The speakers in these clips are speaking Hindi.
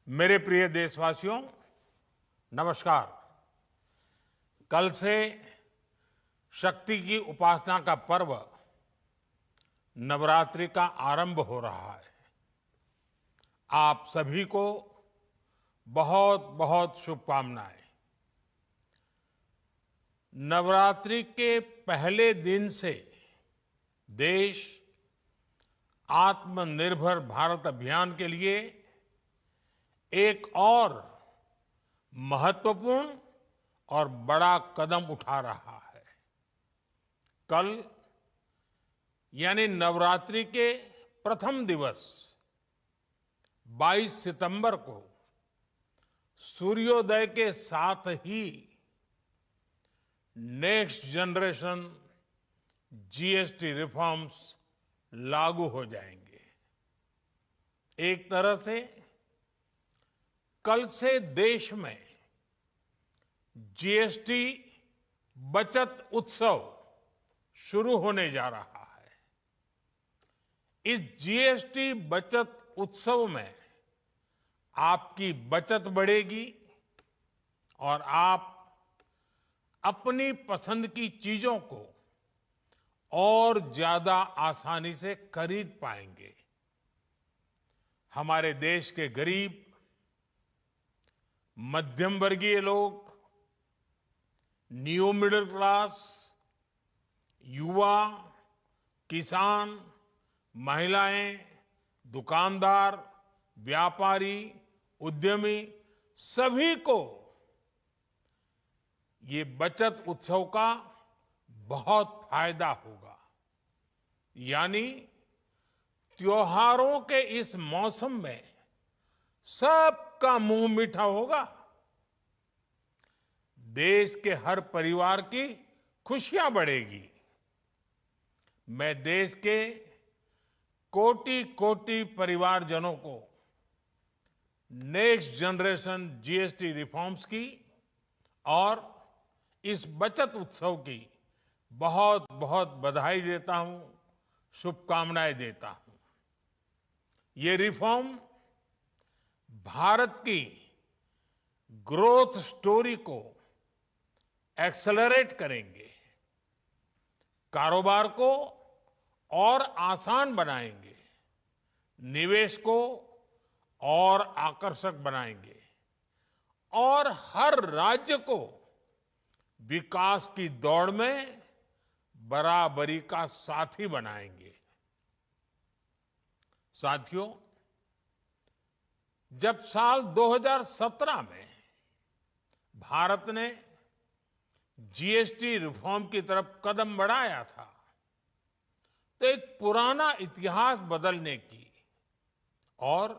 मेरे प्रिय देशवासियों, नमस्कार। कल से शक्ति की उपासना का पर्व नवरात्रि का आरंभ हो रहा है। आप सभी को बहुत बहुत शुभकामनाएं। नवरात्रि के पहले दिन से देश आत्मनिर्भर भारत अभियान के लिए एक और महत्वपूर्ण और बड़ा कदम उठा रहा है। कल यानी नवरात्रि के प्रथम दिवस 22 सितंबर को सूर्योदय के साथ ही नेक्स्ट जनरेशन जीएसटी रिफॉर्म्स लागू हो जाएंगे। एक तरह से कल से देश में जीएसटी बचत उत्सव शुरू होने जा रहा है। इस जीएसटी बचत उत्सव में आपकी बचत बढ़ेगी और आप अपनी पसंद की चीजों को और ज्यादा आसानी से खरीद पाएंगे। हमारे देश के गरीब, मध्यम वर्गीय लोग, न्यू मिडिल क्लास, युवा, किसान, महिलाएं, दुकानदार, व्यापारी, उद्यमी, सभी को ये बचत उत्सव का बहुत फायदा होगा। यानी त्योहारों के इस मौसम में सबका मुंह मीठा होगा। देश के हर परिवार की खुशियां बढ़ेगी। मैं देश के कोटि कोटि परिवारजनों को नेक्स्ट जनरेशन जीएसटी रिफॉर्म्स की और इस बचत उत्सव की बहुत बहुत बधाई देता हूं, शुभकामनाएं देता हूं। ये रिफॉर्म भारत की ग्रोथ स्टोरी को एक्सेलरेट करेंगे, कारोबार को और आसान बनाएंगे, निवेश को और आकर्षक बनाएंगे और हर राज्य को विकास की दौड़ में बराबरी का साथी बनाएंगे। साथियों, जब साल 2017 में भारत ने जीएसटी रिफॉर्म की तरफ कदम बढ़ाया था, तो एक पुराना इतिहास बदलने की और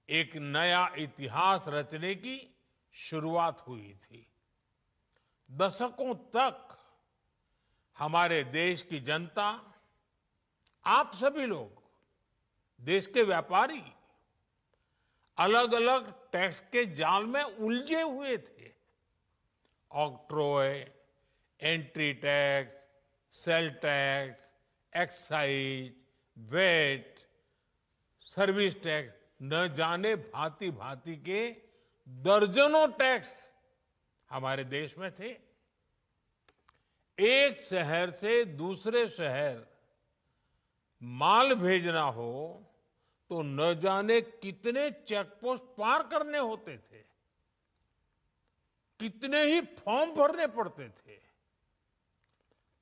एक नया इतिहास रचने की शुरुआत हुई थी। दशकों तक हमारे देश की जनता, आप सभी लोग, देश के व्यापारी अलग अलग टैक्स के जाल में उलझे हुए थे। Octroi, entry tax, sale tax, excise, VAT, service tax, न जाने भांति भांति के दर्जनों टैक्स हमारे देश में थे। एक शहर से दूसरे शहर माल भेजना हो तो न जाने कितने चेकपोस्ट पार करने होते थे, कितने ही फॉर्म भरने पड़ते थे,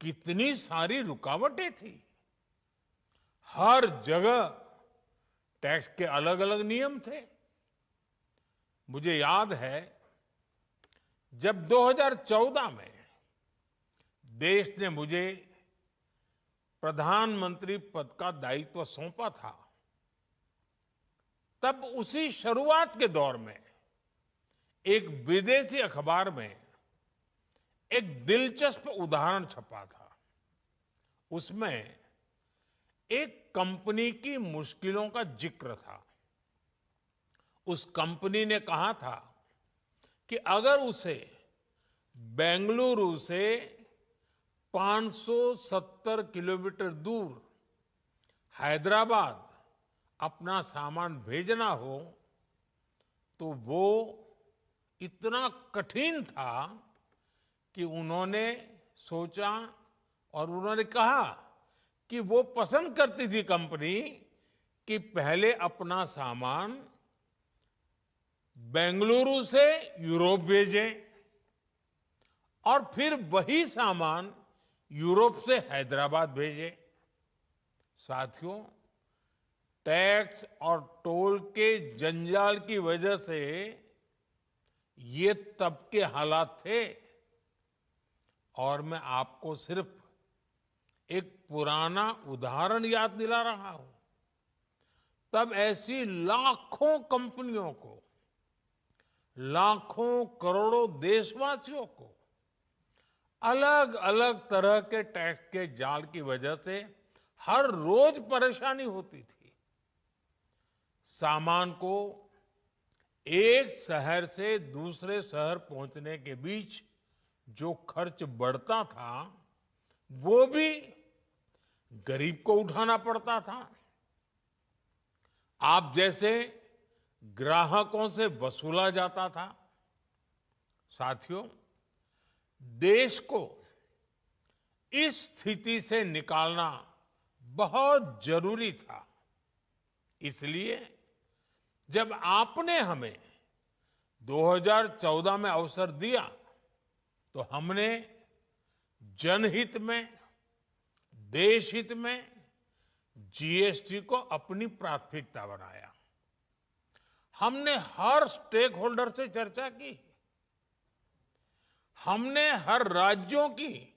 कितनी सारी रुकावटें थी। हर जगह टैक्स के अलग अलग नियम थे। मुझे याद है, जब 2014 में देश ने मुझे प्रधानमंत्री पद का दायित्व सौंपा था, तब उसी शुरुआत के दौर में एक विदेशी अखबार में एक दिलचस्प उदाहरण छपा था। उसमें एक कंपनी की मुश्किलों का जिक्र था। उस कंपनी ने कहा था कि अगर उसे बेंगलुरु से 570 किलोमीटर दूर हैदराबाद अपना सामान भेजना हो तो वो इतना कठिन था कि उन्होंने सोचा और उन्होंने कहा कि वो पसंद करती थी कंपनी कि पहले अपना सामान बेंगलुरु से यूरोप भेजें और फिर वही सामान यूरोप से हैदराबाद भेजें। साथियों, टैक्स और टोल के जंजाल की वजह से ये तब के हालात थे। और मैं आपको सिर्फ एक पुराना उदाहरण याद दिला रहा हूं। तब ऐसी लाखों कंपनियों को, लाखों करोड़ों देशवासियों को अलग अलग तरह के टैक्स के जाल की वजह से हर रोज परेशानी होती थी। सामान को एक शहर से दूसरे शहर पहुंचने के बीच जो खर्च बढ़ता था वो भी गरीब को उठाना पड़ता था। आप जैसे ग्राहकों से वसूला जाता था। साथियों, देश को इस स्थिति से निकालना बहुत जरूरी था। इसलिए जब आपने हमें 2014 में अवसर दिया तो हमने जनहित में, देश हित में जीएसटी को अपनी प्राथमिकता बनाया। हमने हर स्टेक होल्डर से चर्चा की। हमने हर राज्यों की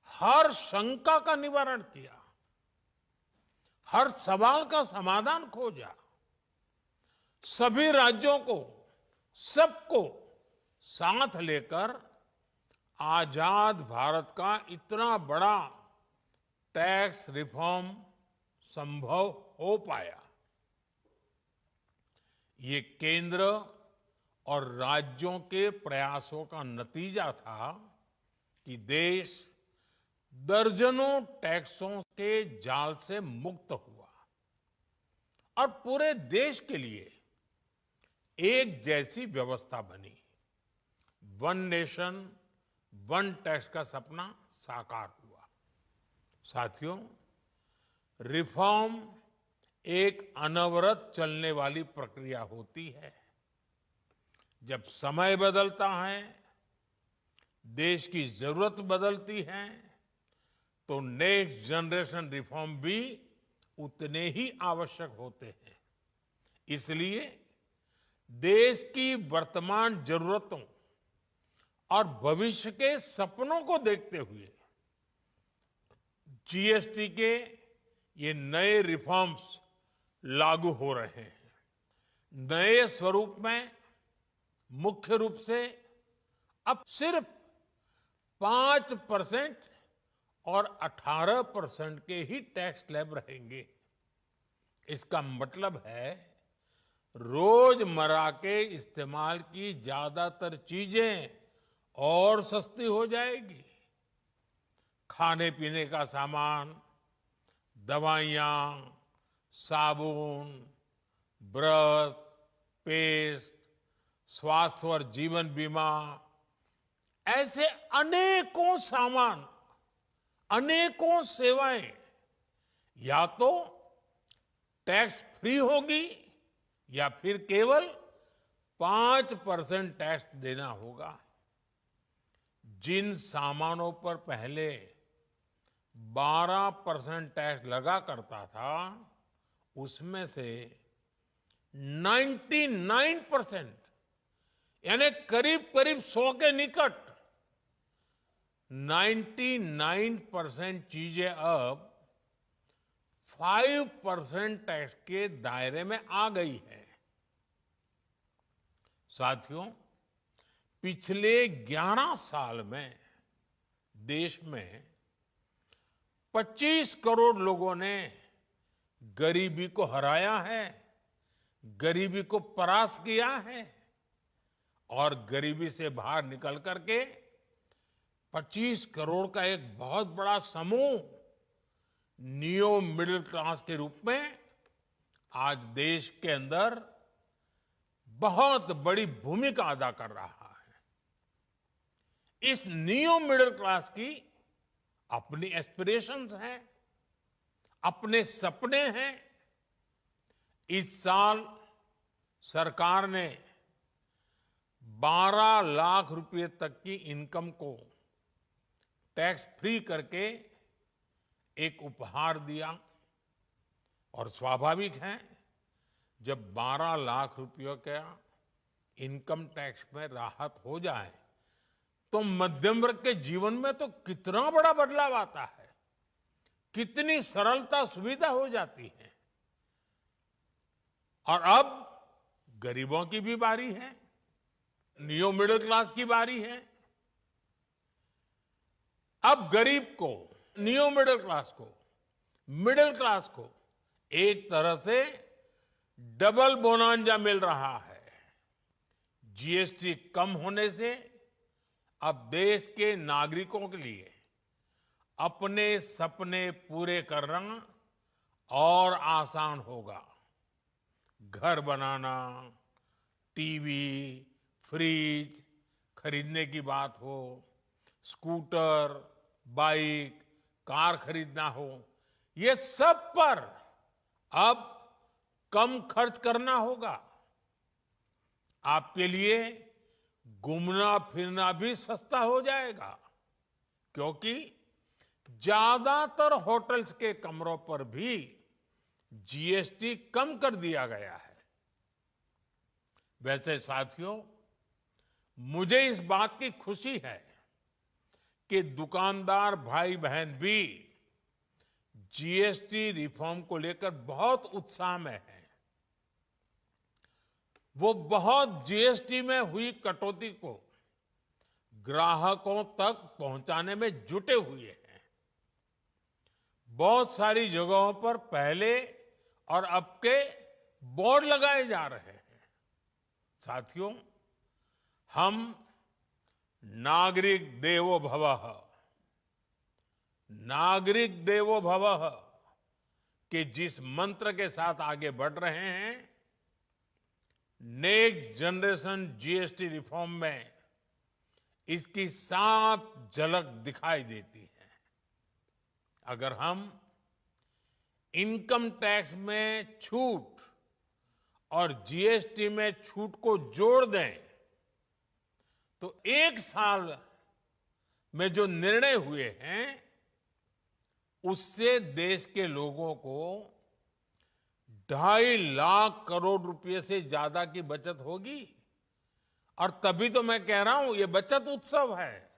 हर शंका का निवारण किया, हर सवाल का समाधान खोजा। सभी राज्यों को, सबको साथ लेकर आजाद भारत का इतना बड़ा टैक्स रिफॉर्म संभव हो पाया। ये केंद्र और राज्यों के प्रयासों का नतीजा था कि देश दर्जनों टैक्सों के जाल से मुक्त हुआ और पूरे देश के लिए एक जैसी व्यवस्था बनी। वन नेशन वन टैक्स का सपना साकार हुआ। साथियों, रिफॉर्म एक अनवरत चलने वाली प्रक्रिया होती है। जब समय बदलता है, देश की जरूरत बदलती है, तो नेक्स्ट जनरेशन रिफॉर्म भी उतने ही आवश्यक होते हैं। इसलिए देश की वर्तमान जरूरतों और भविष्य के सपनों को देखते हुए जीएसटी के ये नए रिफॉर्म्स लागू हो रहे हैं। नए स्वरूप में मुख्य रूप से अब सिर्फ 5% और 18% के ही टैक्स स्लैब रहेंगे। इसका मतलब है रोजमर्रा के इस्तेमाल की ज्यादातर चीजें और सस्ती हो जाएगी। खाने पीने का सामान, दवाइयां, साबुन, ब्रश, पेस्ट, स्वास्थ्य और जीवन बीमा, ऐसे अनेकों सामान, अनेकों सेवाएं या तो टैक्स फ्री होगी या फिर केवल 5% टैक्स देना होगा। जिन सामानों पर पहले 12% टैक्स लगा करता था, उसमें से 99% यानी करीब करीब 100 के निकट 99% चीजें अब 5% टैक्स के दायरे में आ गई है। साथियों, पिछले 11 साल में देश में 25 करोड़ लोगों ने गरीबी को हराया है, गरीबी को परास्त किया है और गरीबी से बाहर निकल करके 25 करोड़ का एक बहुत बड़ा समूह नियो मिडिल क्लास के रूप में आज देश के अंदर बहुत बड़ी भूमिका अदा कर रहा है। इस न्यू मिडिल क्लास की अपनी एस्पिरेशंस हैं, अपने सपने हैं। इस साल सरकार ने 12 लाख रुपए तक की इनकम को टैक्स फ्री करके एक उपहार दिया। और स्वाभाविक है, जब 12 लाख रुपयों का इनकम टैक्स में राहत हो जाए तो मध्यम वर्ग के जीवन में तो कितना बड़ा बदलाव आता है, कितनी सरलता सुविधा हो जाती है। और अब गरीबों की भी बारी है, न्यू मिडिल क्लास की बारी है। अब गरीब को, न्यू मिडिल क्लास को एक तरह से डबल बोनांजा मिल रहा है। जीएसटी कम होने से अब देश के नागरिकों के लिए अपने सपने पूरे करना और आसान होगा। घर बनाना, टीवी, फ्रिज खरीदने की बात हो, स्कूटर, बाइक, कार खरीदना हो, ये सब पर अब कम खर्च करना होगा। आपके लिए घूमना फिरना भी सस्ता हो जाएगा, क्योंकि ज्यादातर होटल्स के कमरों पर भी जीएसटी कम कर दिया गया है। वैसे साथियों, मुझे इस बात की खुशी है कि दुकानदार भाई बहन भी जीएसटी रिफॉर्म को लेकर बहुत उत्साह में हैं। वो बहुत जीएसटी में हुई कटौती को ग्राहकों तक पहुंचाने में जुटे हुए हैं। बहुत सारी जगहों पर पहले और अब के बोर्ड लगाए जा रहे हैं। साथियों, हम नागरिक देवो भवः, नागरिक देवो भवः के जिस मंत्र के साथ आगे बढ़ रहे हैं, नेक्स्ट जनरेशन जीएसटी रिफॉर्म में इसकी साफ झलक दिखाई देती है। अगर हम इनकम टैक्स में छूट और जीएसटी में छूट को जोड़ दें तो एक साल में जो निर्णय हुए हैं उससे देश के लोगों को 2.5 लाख करोड़ रुपए से ज्यादा की बचत होगी। और तभी तो मैं कह रहा हूं, ये बचत उत्सव है।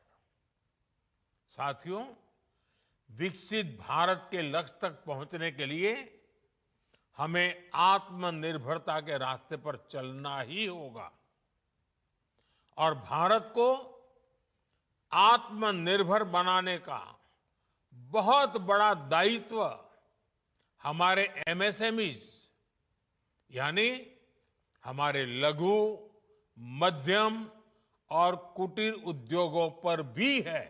साथियों, विकसित भारत के लक्ष्य तक पहुंचने के लिए हमें आत्मनिर्भरता के रास्ते पर चलना ही होगा। और भारत को आत्मनिर्भर बनाने का बहुत बड़ा दायित्व हमारे एमएसएमईज यानी हमारे लघु, मध्यम और कुटीर उद्योगों पर भी है,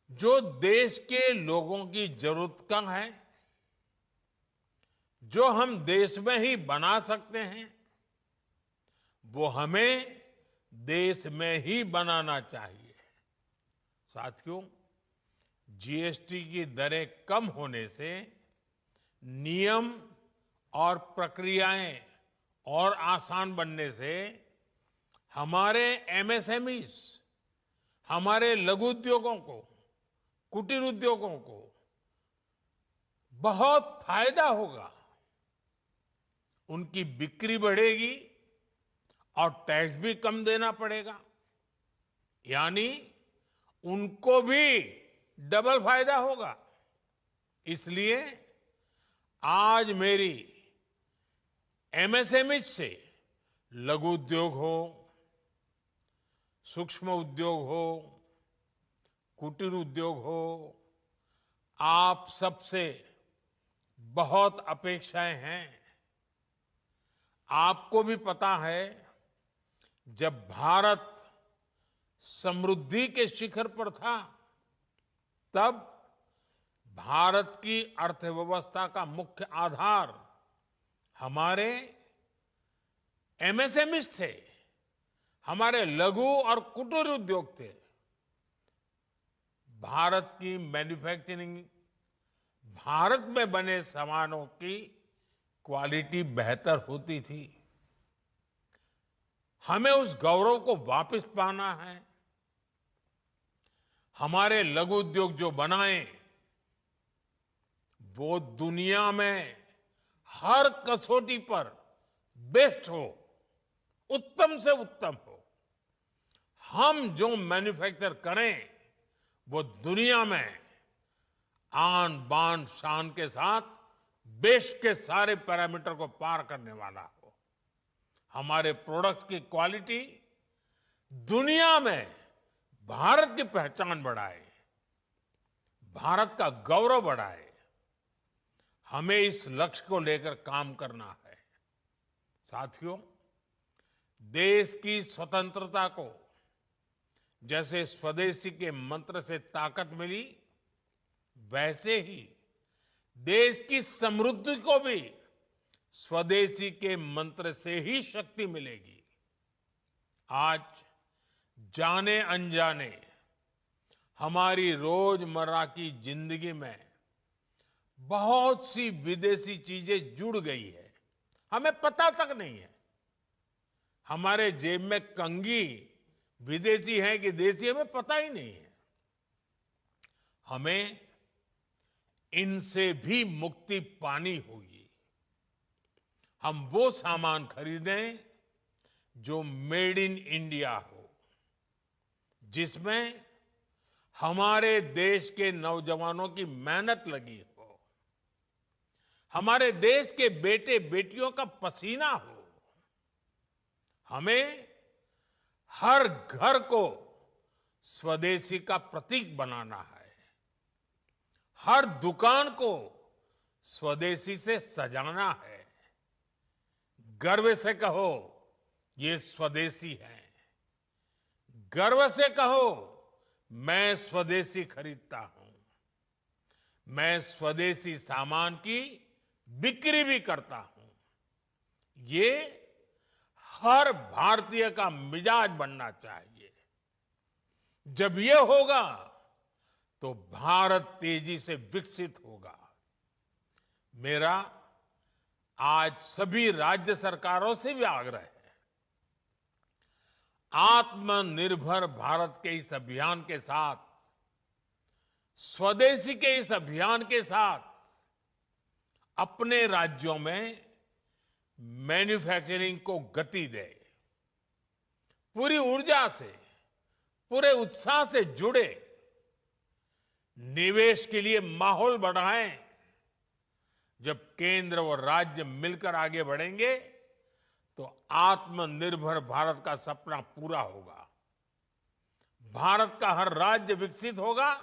जो देश के लोगों की जरूरत का है, जो हम देश में ही बना सकते हैं, वो हमें देश में ही बनाना चाहिए। साथियों, जीएसटी की दरें कम होने से नियम और प्रक्रियाएं और आसान बनने से हमारे एमएसएमईज, हमारे लघु उद्योगों को, कुटीर उद्योगों को बहुत फायदा होगा। उनकी बिक्री बढ़ेगी और टैक्स भी कम देना पड़ेगा, यानी उनको भी डबल फायदा होगा। इसलिए आज मेरी एमएसएमई से लघु उद्योग हो, सूक्ष्म उद्योग हो, कुटीर उद्योग हो, आप सबसे बहुत अपेक्षाएं हैं। आपको भी पता है, जब भारत समृद्धि के शिखर पर था, तब भारत की अर्थव्यवस्था का मुख्य आधार हमारे एमएसएमईज थे, हमारे लघु और कुटीर उद्योग थे। भारत की मैन्युफैक्चरिंग, भारत में बने सामानों की क्वालिटी बेहतर होती थी। हमें उस गौरव को वापस पाना है। हमारे लघु उद्योग जो बनाए वो दुनिया में हर कसौटी पर बेस्ट हो, उत्तम से उत्तम हो। हम जो मैन्युफैक्चर करें वो दुनिया में आन बान शान के साथ बेस्ट के सारे पैरामीटर को पार करने वाला हो। हमारे प्रोडक्ट्स की क्वालिटी दुनिया में भारत की पहचान बढ़ाए, भारत का गौरव बढ़ाए। हमें इस लक्ष्य को लेकर काम करना है। साथियों, देश की स्वतंत्रता को जैसे स्वदेशी के मंत्र से ताकत मिली, वैसे ही देश की समृद्धि को भी स्वदेशी के मंत्र से ही शक्ति मिलेगी। आज जाने अनजाने हमारी रोजमर्रा की जिंदगी में बहुत सी विदेशी चीजें जुड़ गई है, हमें पता तक नहीं है। हमारे जेब में कंघी विदेशी है कि देसी, हमें पता ही नहीं है। हमें इनसे भी मुक्ति पानी होगी। हम वो सामान खरीदें जो मेड इन इंडिया हो, जिसमें हमारे देश के नौजवानों की मेहनत लगी हो, हमारे देश के बेटे बेटियों का पसीना हो। हमें हर घर को स्वदेशी का प्रतीक बनाना है, हर दुकान को स्वदेशी से सजाना है। गर्व से कहो ये स्वदेशी है, गर्व से कहो मैं स्वदेशी खरीदता हूं, मैं स्वदेशी सामान की बिक्री भी करता हूं। ये हर भारतीय का मिजाज बनना चाहिए। जब ये होगा तो भारत तेजी से विकसित होगा। मेरा आज सभी राज्य सरकारों से भी आग्रह है, आत्मनिर्भर भारत के इस अभियान के साथ, स्वदेशी के इस अभियान के साथ अपने राज्यों में मैन्युफैक्चरिंग को गति दे। पूरी ऊर्जा से, पूरे उत्साह से जुड़े, निवेश के लिए माहौल बढ़ाएं। जब केंद्र और राज्य मिलकर आगे बढ़ेंगे तो आत्मनिर्भर भारत का सपना पूरा होगा। भारत का हर राज्य विकसित होगा,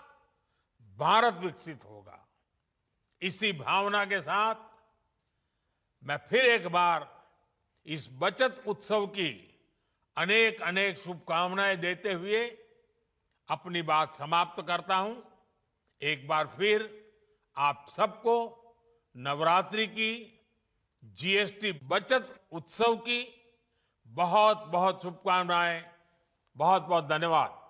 भारत विकसित होगा। इसी भावना के साथ मैं फिर एक बार इस बचत उत्सव की अनेक अनेक शुभकामनाएं देते हुए अपनी बात समाप्त करता हूं। एक बार फिर आप सबको नवरात्रि की, जीएसटी बचत उत्सव की बहुत बहुत शुभकामनाएं। बहुत बहुत धन्यवाद।